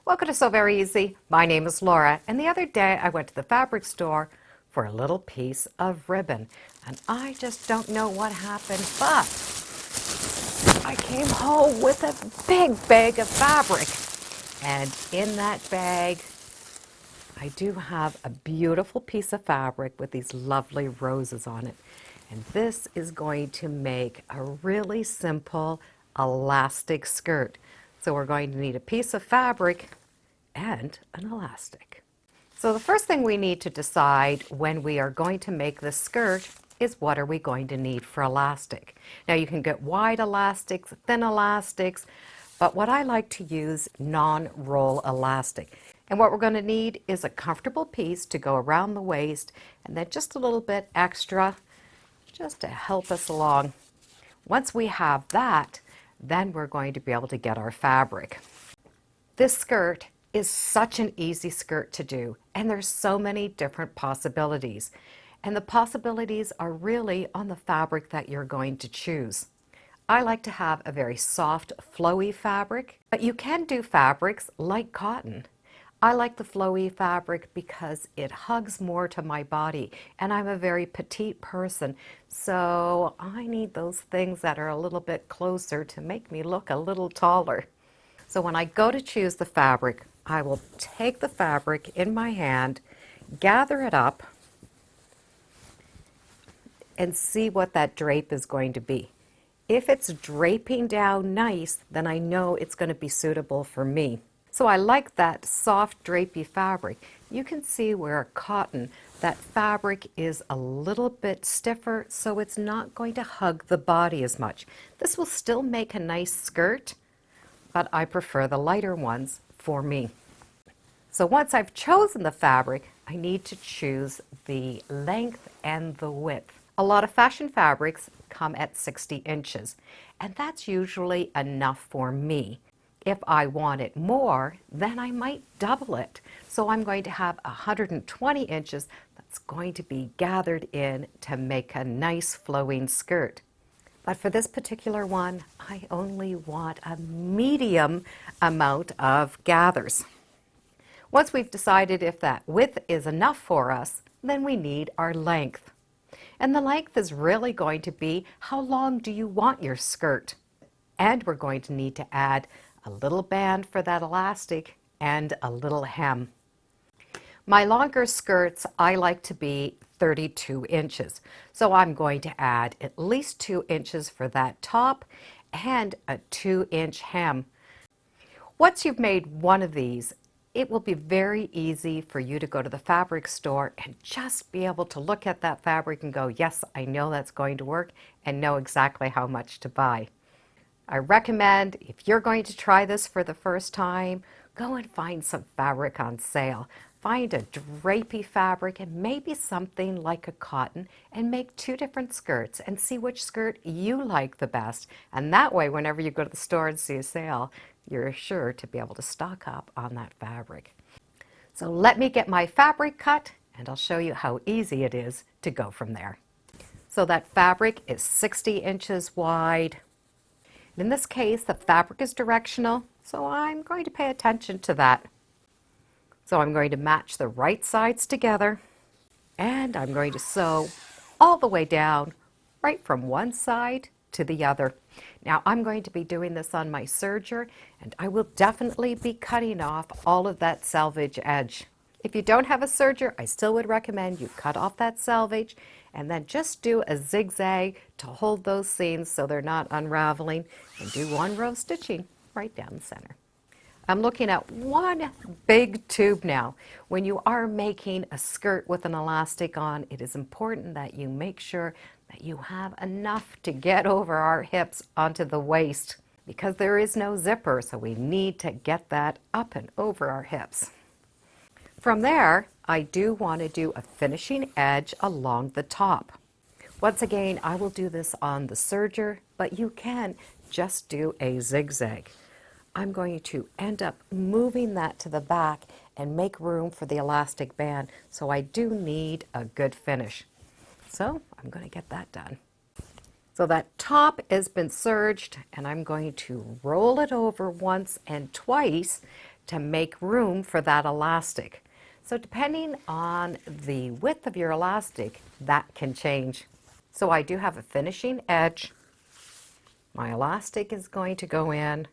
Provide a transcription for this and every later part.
Welcome to Sew Very Easy. My name is Laura, and the other day I went to the fabric store for a little piece of ribbon, and I just don't know what happened, but I came home with a big bag of fabric, and in that bag I do have a beautiful piece of fabric with these lovely roses on it, and this is going to make a really simple elastic skirt. So we're going to need a piece of fabric and an elastic. So the first thing we need to decide when we are going to make this skirt is what are we going to need for elastic. Now you can get wide elastics, thin elastics, but what I like to use non-roll elastic. And what we're going to need is a comfortable piece to go around the waist and then just a little bit extra just to help us along. Once we have that, then we're going to be able to get our fabric. This skirt is such an easy skirt to do, and there's so many different possibilities. And the possibilities are really on the fabric that you're going to choose. I like to have a very soft, flowy fabric, but you can do fabrics like cotton. I like the flowy fabric because it hugs more to my body, and I'm a very petite person, so I need those things that are a little bit closer to make me look a little taller. So when I go to choose the fabric, I will take the fabric in my hand, gather it up, and see what that drape is going to be. If it's draping down nice, then I know it's going to be suitable for me. So I like that soft drapey fabric. You can see where cotton, that fabric is a little bit stiffer, so it's not going to hug the body as much. This will still make a nice skirt, but I prefer the lighter ones for me. So once I've chosen the fabric, I need to choose the length and the width. A lot of fashion fabrics come at 60 inches, and that's usually enough for me. If I want it more, then I might double it. So I'm going to have 120 inches that's going to be gathered in to make a nice flowing skirt. But for this particular one, I only want a medium amount of gathers. Once we've decided if that width is enough for us, then we need our length. And the length is really going to be how long do you want your skirt? And we're going to need to add a little band for that elastic and a little hem. My longer skirts, I like to be 32 inches. So I'm going to add at least 2 inches for that top and a 2-inch hem. Once you've made one of these, it will be very easy for you to go to the fabric store and just be able to look at that fabric and go, yes, I know that's going to work, and know exactly how much to buy. I recommend, if you're going to try this for the first time, go and find some fabric on sale. Find a drapey fabric and maybe something like a cotton and make 2 different skirts and see which skirt you like the best. And that way, whenever you go to the store and see a sale, you're sure to be able to stock up on that fabric. So let me get my fabric cut and I'll show you how easy it is to go from there. So that fabric is 60 inches wide. In this case, the fabric is directional, so I'm going to pay attention to that. So I'm going to match the right sides together, and I'm going to sew all the way down, right from one side to the other. Now I'm going to be doing this on my serger, and I will definitely be cutting off all of that selvage edge. If you don't have a serger, I still would recommend you cut off that selvage and then just do a zigzag to hold those seams so they're not unraveling, and do 1 row stitching right down the center. I'm looking at 1 big tube now. When you are making a skirt with an elastic on, it is important that you make sure that you have enough to get over our hips onto the waist, because there is no zipper, so we need to get that up and over our hips. From there, I do want to do a finishing edge along the top. Once again, I will do this on the serger, but you can just do a zigzag. I'm going to end up moving that to the back and make room for the elastic band, so I do need a good finish. So I'm going to get that done. So that top has been serged, and I'm going to roll it over once and twice to make room for that elastic. So depending on the width of your elastic, that can change. So I do have a finishing edge. My elastic is going to go in.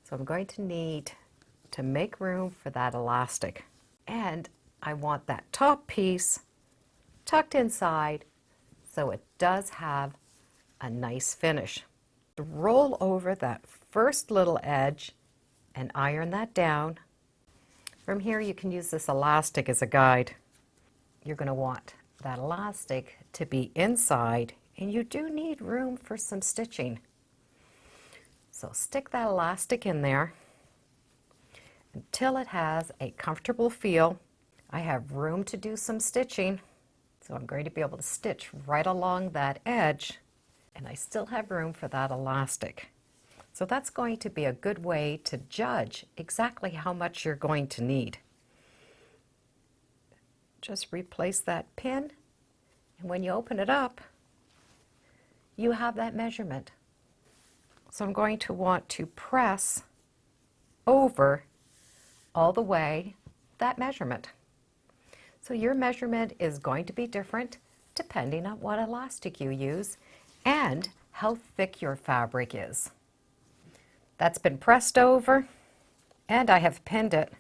So I'm going to need to make room for that elastic. And I want that top piece tucked inside so it does have a nice finish. Roll over that first little edge and iron that down. From here you can use this elastic as a guide. You're going to want that elastic to be inside, and you do need room for some stitching. So stick that elastic in there until it has a comfortable feel. I have room to do some stitching, so I'm going to be able to stitch right along that edge, and I still have room for that elastic. So that's going to be a good way to judge exactly how much you're going to need. Just replace that pin, and when you open it up, you have that measurement. So I'm going to want to press over all the way that measurement. So your measurement is going to be different depending on what elastic you use and how thick your fabric is. That's been pressed over, and I have pinned it.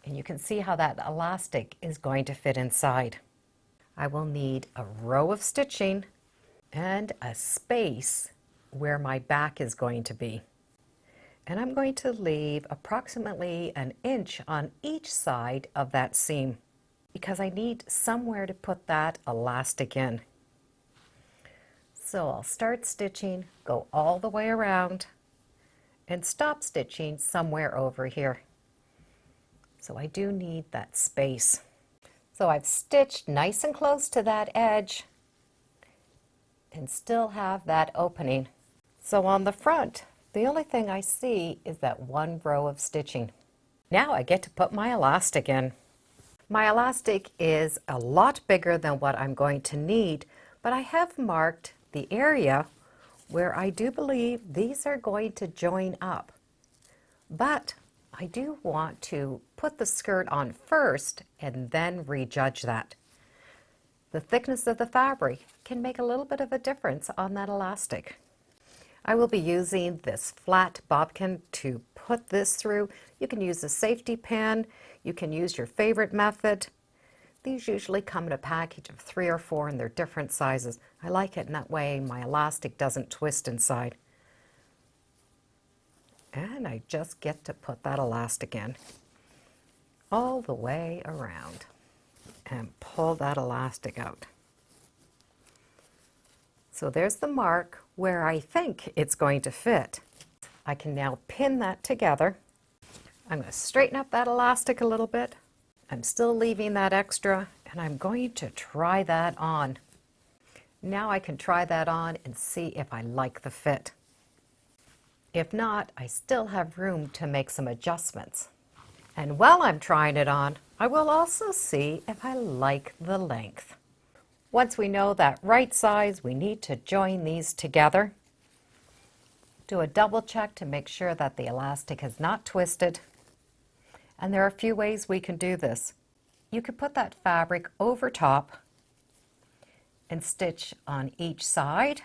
And you can see how that elastic is going to fit inside. I will need a row of stitching and a space where my back is going to be. And I'm going to leave approximately an inch on each side of that seam because I need somewhere to put that elastic in. So I'll start stitching, go all the way around, and stop stitching somewhere over here. So I do need that space. So I've stitched nice and close to that edge and still have that opening. So on the front, the only thing I see is that one row of stitching. Now I get to put my elastic in. My elastic is a lot bigger than what I'm going to need, but I have marked the area where I do believe these are going to join up. But I do want to put the skirt on first and then rejudge that. The thickness of the fabric can make a little bit of a difference on that elastic. I will be using this flat bobbin to put this through. You can use a safety pin, you can use your favorite method. These usually come in a package of 3 or 4 and they're different sizes. I like it in that way my elastic doesn't twist inside. And I just get to put that elastic in all the way around and pull that elastic out. So there's the mark where I think it's going to fit. I can now pin that together. I'm going to straighten up that elastic a little bit. I'm still leaving that extra, and I'm going to try that on. Now I can try that on and see if I like the fit. If not, I still have room to make some adjustments. And while I'm trying it on, I will also see if I like the length. Once we know that right size, we need to join these together. Do a double check to make sure that the elastic is not twisted. And there are a few ways we can do this. You could put that fabric over top and stitch on each side.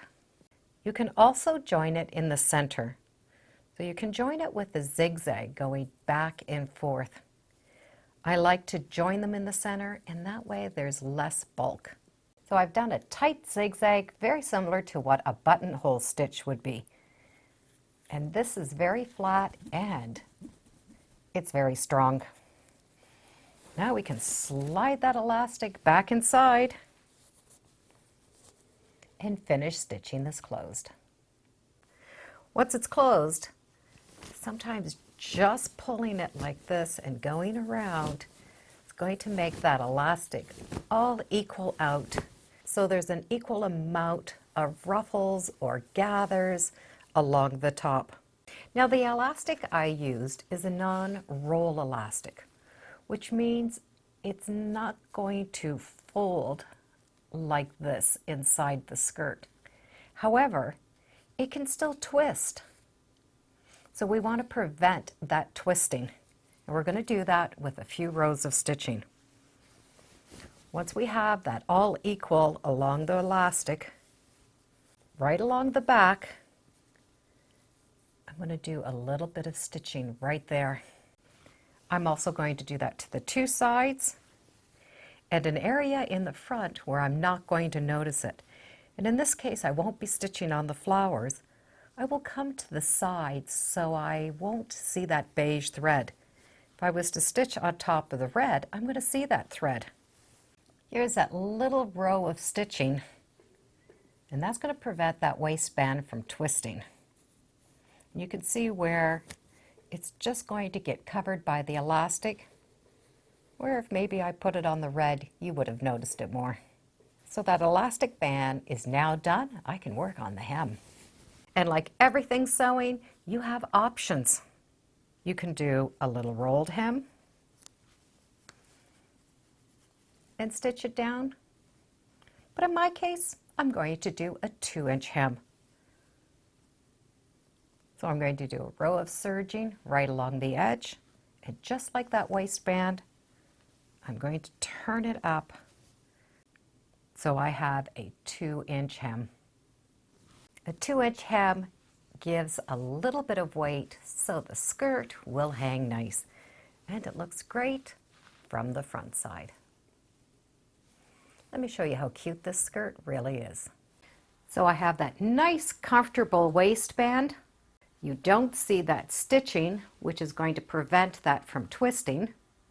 You can also join it in the center. So you can join it with a zigzag going back and forth. I like to join them in the center, and that way there's less bulk. So I've done a tight zigzag, very similar to what a buttonhole stitch would be. And this is very flat and it's very strong. Now we can slide that elastic back inside and finish stitching this closed. Once it's closed, sometimes just pulling it like this and going around is going to make that elastic all equal out. So there's an equal amount of ruffles or gathers along the top. Now the elastic I used is a non-roll elastic, which means it's not going to fold like this inside the skirt. However, it can still twist. So we want to prevent that twisting. And we're going to do that with a few rows of stitching. Once we have that all equal along the elastic, right along the back, I'm going to do a little bit of stitching right there. I'm also going to do that to the two sides and an area in the front where I'm not going to notice it. And in this case, I won't be stitching on the flowers. I will come to the sides so I won't see that beige thread. If I was to stitch on top of the red, I'm going to see that thread. Here's that little row of stitching, and that's going to prevent that waistband from twisting. You can see where it's just going to get covered by the elastic, where if maybe I put it on the red, you would have noticed it more. So that elastic band is now done. I can work on the hem. And like everything sewing, you have options. You can do a little rolled hem and stitch it down. But in my case, I'm going to do a 2-inch hem. So I'm going to do a row of serging right along the edge, and just like that waistband, I'm going to turn it up so I have a 2-inch hem. A 2-inch hem gives a little bit of weight so the skirt will hang nice, and it looks great from the front side. Let me show you how cute this skirt really is. So I have that nice comfortable waistband. You don't see that stitching, which is going to prevent that from twisting.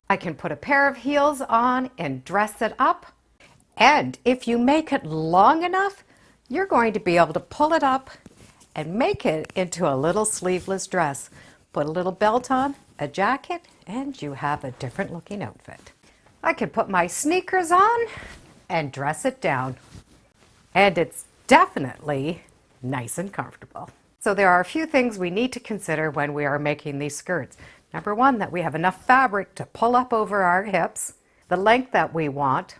I can put a pair of heels on and dress it up. And if you make it long enough, you're going to be able to pull it up and make it into a little sleeveless dress. Put a little belt on, a jacket, and you have a different looking outfit. I can put my sneakers on and dress it down. And it's definitely nice and comfortable. So there are a few things we need to consider when we are making these skirts. Number one, that we have enough fabric to pull up over our hips, the length that we want,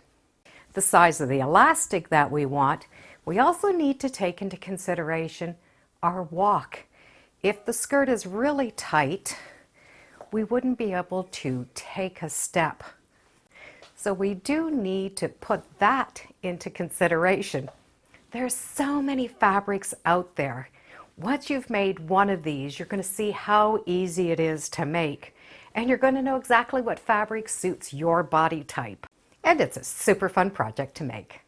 the size of the elastic that we want. We also need to take into consideration our walk. If the skirt is really tight, we wouldn't be able to take a step. So we do need to put that into consideration. There's so many fabrics out there. Once you've made one of these, you're going to see how easy it is to make. And you're going to know exactly what fabric suits your body type. And it's a super fun project to make.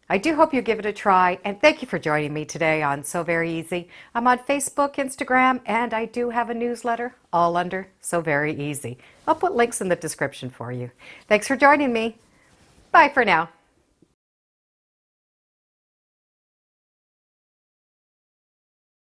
I do hope you give it a try, and thank you for joining me today on Sew Very Easy. I'm on Facebook, Instagram, and I do have a newsletter, all under Sew Very Easy. I'll put links in the description for you. Thanks for joining me. Bye for now.